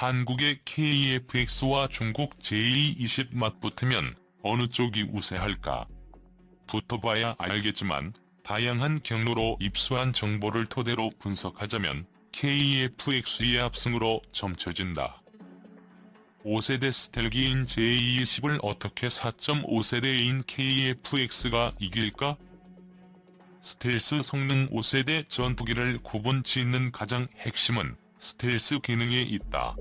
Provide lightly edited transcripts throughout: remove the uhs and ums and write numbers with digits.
한국의 KF-X와 중국 JE-20 맞붙으면 어느 쪽이 우세할까? 붙어봐야 알겠지만 다양한 경로로 입수한 정보를 토대로 분석하자면 KF-X의 압승으로 점쳐진다. 5세대 스텔기인 JE-20을 어떻게 4.5세대인 KF-X가 이길까? 스텔스 성능 5세대 전투기를 구분짓는 가장 핵심은 스텔스 기능에 있다.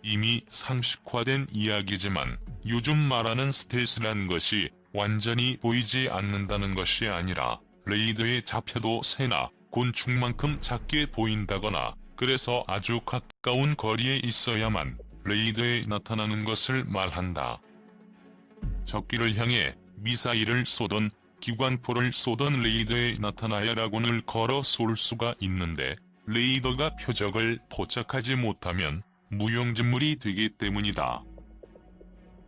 이미 상식화된 이야기지만 요즘 말하는 스텔스란 것이 완전히 보이지 않는다는 것이 아니라 레이더에 잡혀도 새나 곤충만큼 작게 보인다거나 그래서 아주 가까운 거리에 있어야만 레이더에 나타나는 것을 말한다. 적기를 향해 미사일을 쏘던 기관포를 쏘던 레이더에 나타나야라고는 걸어 쏠 수가 있는데 레이더가 표적을 포착하지 못하면 무용지물이 되기 때문이다.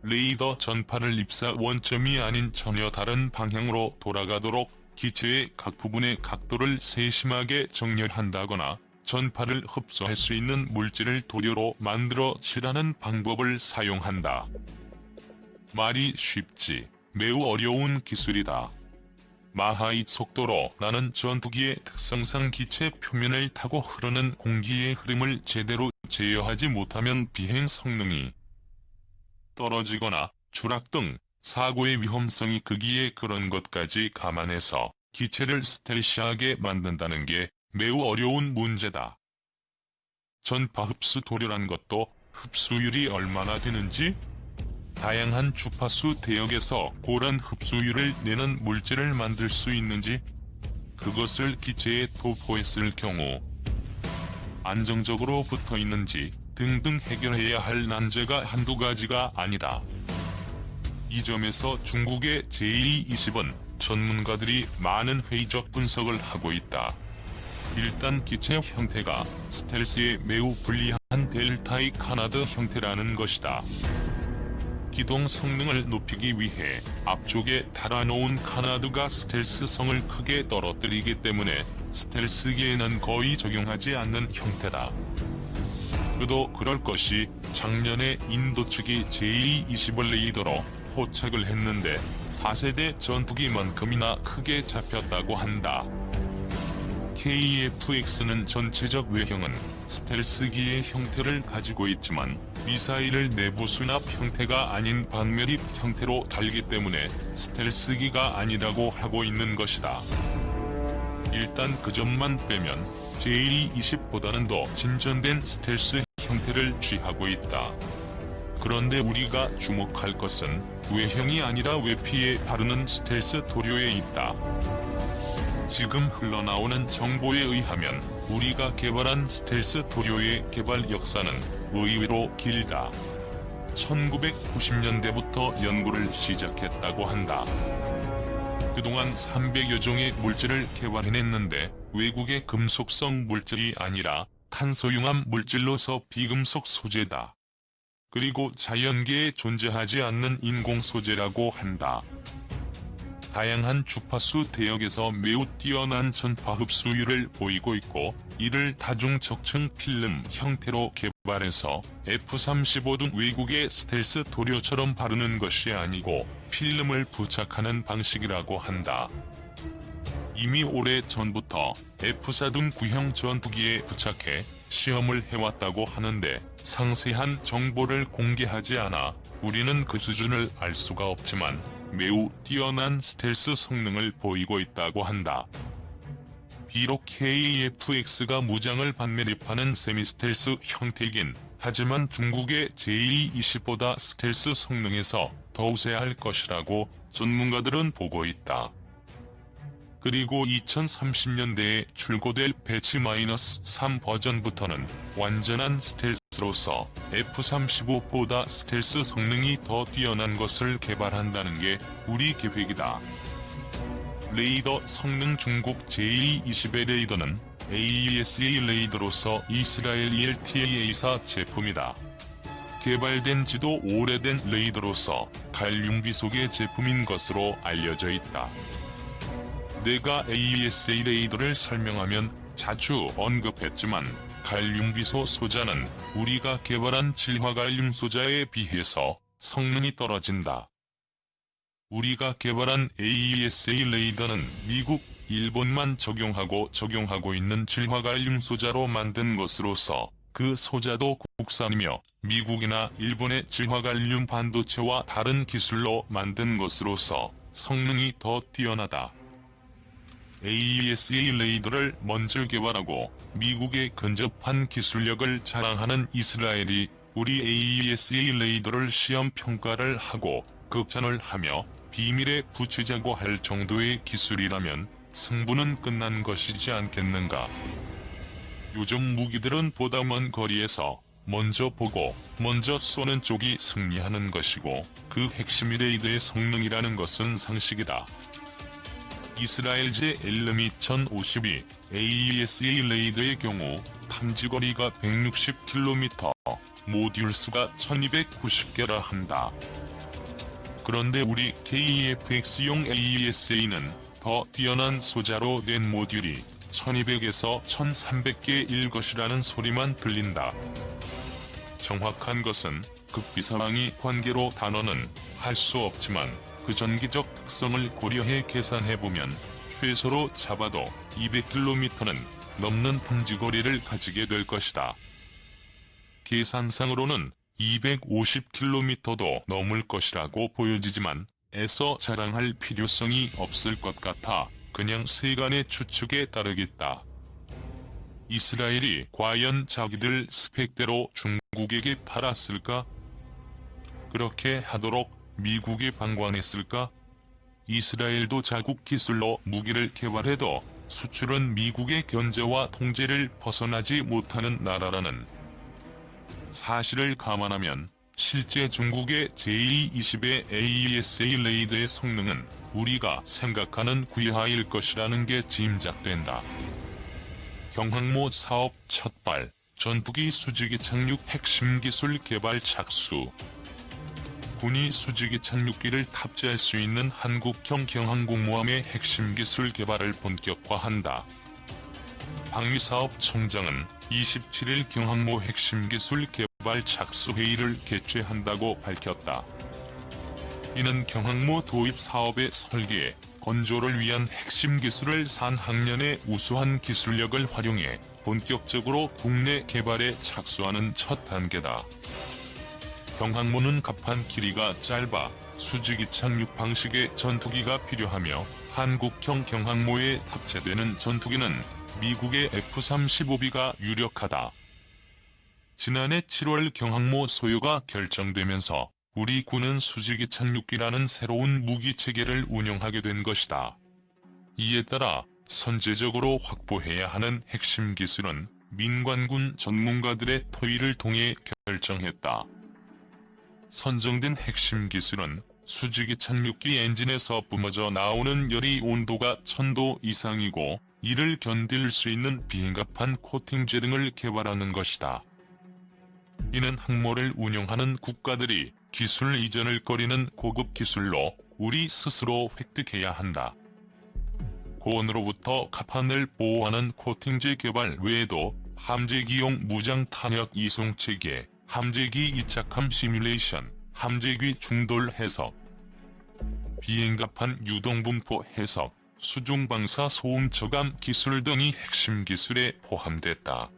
레이더 전파를 입사 원점이 아닌 전혀 다른 방향으로 돌아가도록 기체의 각 부분의 각도를 세심하게 정렬한다거나 전파를 흡수할 수 있는 물질을 도료로 만들어 칠하는 방법을 사용한다. 말이 쉽지 매우 어려운 기술이다. 마하의 속도로 나는 전투기의 특성상 기체 표면을 타고 흐르는 공기의 흐름을 제대로 제어하지 못하면 비행 성능이 떨어지거나 추락 등 사고의 위험성이 크기에 그런 것까지 감안해서 기체를 스텔시하게 만든다는 게 매우 어려운 문제다. 전파 흡수 도료란 것도 흡수율이 얼마나 되는지, 다양한 주파수 대역에서 고란 흡수율을 내는 물질을 만들 수 있는지, 그것을 기체에 도포했을 경우 안정적으로 붙어 있는지 등등 해결해야 할 난제가 한두 가지가 아니다. 이 점에서 중국의 JE-20은 전문가들이 많은 회의적 분석을 하고 있다. 일단 기체 형태가 스텔스에 매우 불리한 델타의 카나드 형태라는 것이다. 기동 성능을 높이기 위해 앞쪽에 달아놓은 카나드가 스텔스성을 크게 떨어뜨리기 때문에 스텔스기에는 거의 적용하지 않는 형태다. 그도 그럴 것이 작년에 인도 측이 JE-20 레이더로 포착을 했는데 4세대 전투기만큼이나 크게 잡혔다고 한다. KF-X는 전체적 외형은 스텔스기의 형태를 가지고 있지만 미사일을 내부 수납 형태가 아닌 반멸입 형태로 달기 때문에 스텔스기가 아니라고 하고 있는 것이다. 일단 그 점만 빼면 JE-20보다는 더 진전된 스텔스 형태를 취하고 있다. 그런데 우리가 주목할 것은 외형이 아니라 외피에 바르는 스텔스 도료에 있다. 지금 흘러나오는 정보에 의하면 우리가 개발한 스텔스 도료의 개발 역사는 의외로 길다. 1990년대부터 연구를 시작했다고 한다. 그동안 300여 종의 물질을 개발해냈는데 외국의 금속성 물질이 아니라 탄소융합 물질로서 비금속 소재다. 그리고 자연계에 존재하지 않는 인공 소재라고 한다. 다양한 주파수 대역에서 매우 뛰어난 전파 흡수율을 보이고 있고 이를 다중적층 필름 형태로 개발해서 F-35 등 외국의 스텔스 도료처럼 바르는 것이 아니고 필름을 부착하는 방식이라고 한다. 이미 오래 전부터 F-4 등 구형 전투기에 부착해 시험을 해왔다고 하는데 상세한 정보를 공개하지 않아 우리는 그 수준을 알 수가 없지만 매우 뛰어난 스텔스 성능을 보이고 있다고 한다. 비록 KF-X가 무장을 반매립하는 세미스텔스 형태이긴 하지만 중국의 JE-20보다 스텔스 성능에서 더 우세할 것이라고 전문가들은 보고 있다. 그리고 2030년대에 출고될 배치-3 버전부터는 완전한 스텔스로서 F-35보다 스텔스 성능이 더 뛰어난 것을 개발한다는 게 우리 계획이다. 레이더 성능 중국 JE-20의 레이더는 AESA 레이더로서 이스라엘 ELTAA사 제품이다. 개발된 지도 오래된 레이더로서 갈융비속의 제품인 것으로 알려져 있다. 내가 AESA 레이더를 설명하면 자주 언급했지만 갈륨기소 소자는 우리가 개발한 질화갈륨 소자에 비해서 성능이 떨어진다. 우리가 개발한 AESA 레이더는 미국, 일본만 적용하고 있는 질화갈륨 소자로 만든 것으로서 그 소자도 국산이며 미국이나 일본의 질화갈륨 반도체와 다른 기술로 만든 것으로서 성능이 더 뛰어나다. AESA 레이더를 먼저 개발하고 미국의 근접한 기술력을 자랑하는 이스라엘이 우리 AESA 레이더를 시험 평가를 하고 극찬을 하며 비밀에 붙이자고 할 정도의 기술이라면 승부는 끝난 것이지 않겠는가. 요즘 무기들은 보다 먼 거리에서 먼저 보고 먼저 쏘는 쪽이 승리하는 것이고 그 핵심이 레이더의 성능이라는 것은 상식이다. 이스라엘제 엘름이 1052 AESA 레이더의 경우 탐지거리가 160km, 모듈 수가 1290개라 한다. 그런데 우리 KEFX용 AESA는 더 뛰어난 소자로 낸 모듈이 1200에서 1300개일 것이라는 소리만 들린다. 정확한 것은 극비상황이 관계로 단어는 할 수 없지만 그 전기적 특성을 고려해 계산해보면 최소로 잡아도 200km는 넘는 탐지거리를 가지게 될 것이다. 계산상으로는 250km도 넘을 것이라고 보여지지만 애써 자랑할 필요성이 없을 것 같아 그냥 세간의 추측에 따르겠다. 이스라엘이 과연 자기들 스펙대로 중국에게 팔았을까? 그렇게 하도록 미국에 방관했을까? 이스라엘도 자국 기술로 무기를 개발해도 수출은 미국의 견제와 통제를 벗어나지 못하는 나라라는 사실을 감안하면 실제 중국의 JE-20의 AESA 레이더의 성능은 우리가 생각하는 구야일 것이라는 게 짐작된다. 경항모 사업 첫발, 전투기 수직이 착륙 핵심 기술 개발 착수. 군이 수직이 착륙기를 탑재할 수 있는 한국형 경항공모함의 핵심 기술 개발을 본격화한다. 방위사업청장은 27일 경항모 핵심 기술 개발 착수 회의를 개최한다고 밝혔다. 이는 경항모 도입 사업의 설계, 건조를 위한 핵심 기술을 산학년의 우수한 기술력을 활용해 본격적으로 국내 개발에 착수하는 첫 단계다. 경항모는 갑판 길이가 짧아 수직이 착륙 방식의 전투기가 필요하며 한국형 경항모에 탑재되는 전투기는 미국의 F-35B가 유력하다. 지난해 7월 경항모 소유가 결정되면서 우리 군은 수직이 착륙기라는 새로운 무기체계를 운영하게 된 것이다. 이에 따라 선제적으로 확보해야 하는 핵심 기술은 민관군 전문가들의 토의를 통해 결정했다. 선정된 핵심 기술은 수직이 착륙기 엔진에서 뿜어져 나오는 열이 온도가 1000도 이상이고 이를 견딜 수 있는 비행갑판 코팅제 등을 개발하는 것이다. 이는 항모를 운영하는 국가들이 기술 이전을 꺼리는 고급 기술로 우리 스스로 획득해야 한다. 고온으로부터 갑판을 보호하는 코팅제 개발 외에도 함재기용 무장 탄약 이송 체계, 함재기 이착함 시뮬레이션, 함재기 충돌 해석, 비행갑판 유동 분포 해석, 수중방사 소음 저감 기술 등이 핵심 기술에 포함됐다.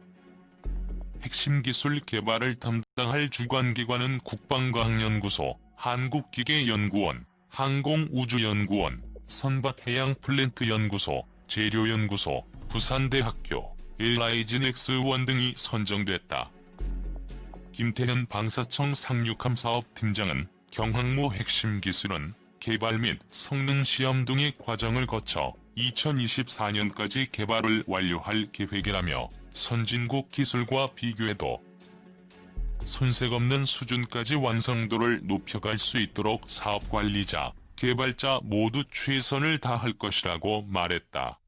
핵심 기술 개발을 담당할 주관기관은 국방과학연구소, 한국기계연구원, 항공우주연구원, 선박해양플랜트연구소, 재료연구소, 부산대학교, LIGNX1 등이 선정됐다. 김태현 방사청 상륙함 사업팀장은 경항모 핵심 기술은 개발 및 성능 시험 등의 과정을 거쳐 2024년까지 개발을 완료할 계획이라며 선진국 기술과 비교해도 손색 없는 수준까지 완성도를 높여갈 수 있도록 사업관리자, 개발자 모두 최선을 다할 것이라고 말했다.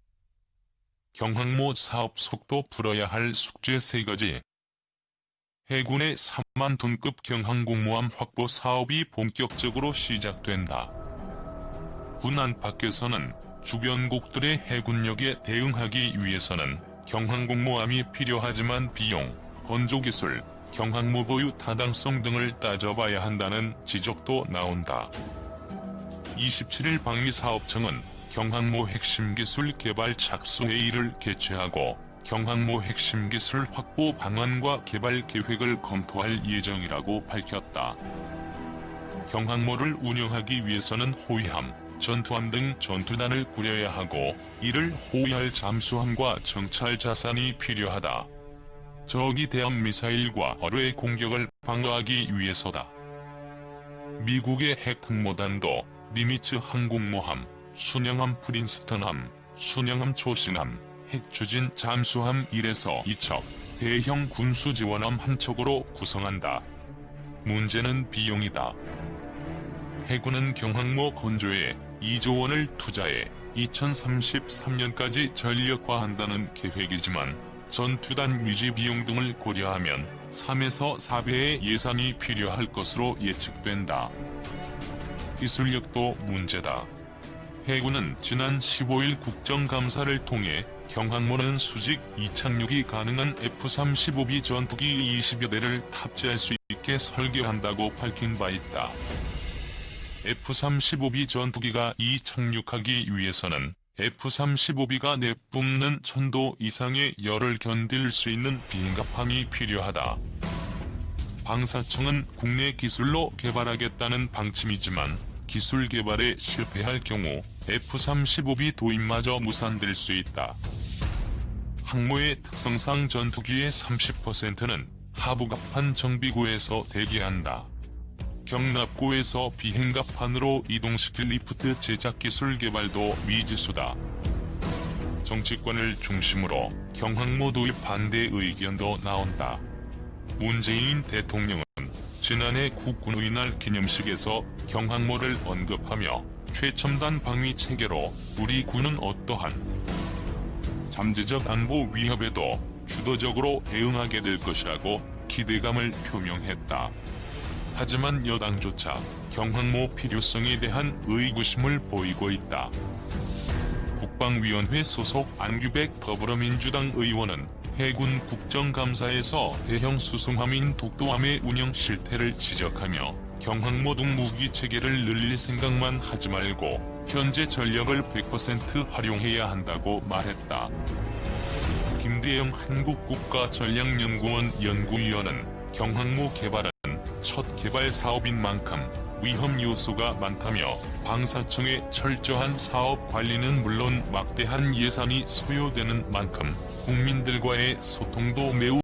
경항모 사업 속도 풀어야 할 숙제 3가지. 해군의 3만 톤급 경항공모함 확보 사업이 본격적으로 시작된다. 군 안팎에서는 주변국들의 해군력에 대응하기 위해서는 경항공모함이 필요하지만 비용, 건조기술, 경항모 보유 타당성 등을 따져봐야 한다는 지적도 나온다. 27일 방위사업청은 경항모 핵심기술 개발 착수회의를 개최하고 경항모 핵심기술 확보 방안과 개발 계획을 검토할 예정이라고 밝혔다. 경항모를 운영하기 위해서는 호위함, 전투함 등 전투단을 꾸려야 하고 이를 호위할 잠수함과 정찰 자산이 필요하다. 적이 대함 미사일과 어뢰의 공격을 방어하기 위해서다. 미국의 핵항모단도 니미츠 항공모함, 순영함 프린스턴함, 순영함 초신함, 핵추진 잠수함 1에서 2척, 대형 군수지원함 1척으로 구성한다. 문제는 비용이다. 해군은 경항모 건조에 2조 원을 투자해 2033년까지 전력화한다는 계획이지만 전투단 유지 비용 등을 고려하면 3에서 4배의 예산이 필요할 것으로 예측된다. 기술력도 문제다. 해군은 지난 15일 국정감사를 통해 경항모는 수직 이착륙이 가능한 F-35B 전투기 20여 대를 탑재할 수 있게 설계한다고 밝힌 바 있다. F-35B 전투기가 이착륙하기 위해서는 F-35B가 내뿜는 1000도 이상의 열을 견딜 수 있는 비행갑함이 필요하다. 방사청은 국내 기술로 개발하겠다는 방침이지만 기술 개발에 실패할 경우 F-35B 도입마저 무산될 수 있다. 항모의 특성상 전투기의 30%는 하부갑판 정비구에서 대기한다. 경납고에서 비행갑판으로 이동시킬 리프트 제작 기술 개발도 미지수다. 정치권을 중심으로 경항모 도입 반대 의견도 나온다. 문재인 대통령은 지난해 국군의 날 기념식에서 경항모를 언급하며 최첨단 방위 체계로 우리 군은 어떠한 잠재적 안보 위협에도 주도적으로 대응하게 될 것이라고 기대감을 표명했다. 하지만 여당조차 경항모 필요성에 대한 의구심을 보이고 있다. 국방위원회 소속 안규백 더불어민주당 의원은 해군 국정감사에서 대형 수송함인 독도함의 운영 실태를 지적하며 경항모 등 무기 체계를 늘릴 생각만 하지 말고 현재 전력을 100% 활용해야 한다고 말했다. 김대영 한국국가전략연구원 연구위원은 경항모 개발은 첫 개발 사업인 만큼 위험 요소가 많다며 방사청의 철저한 사업 관리는 물론 막대한 예산이 소요되는 만큼 국민들과의 소통도 매우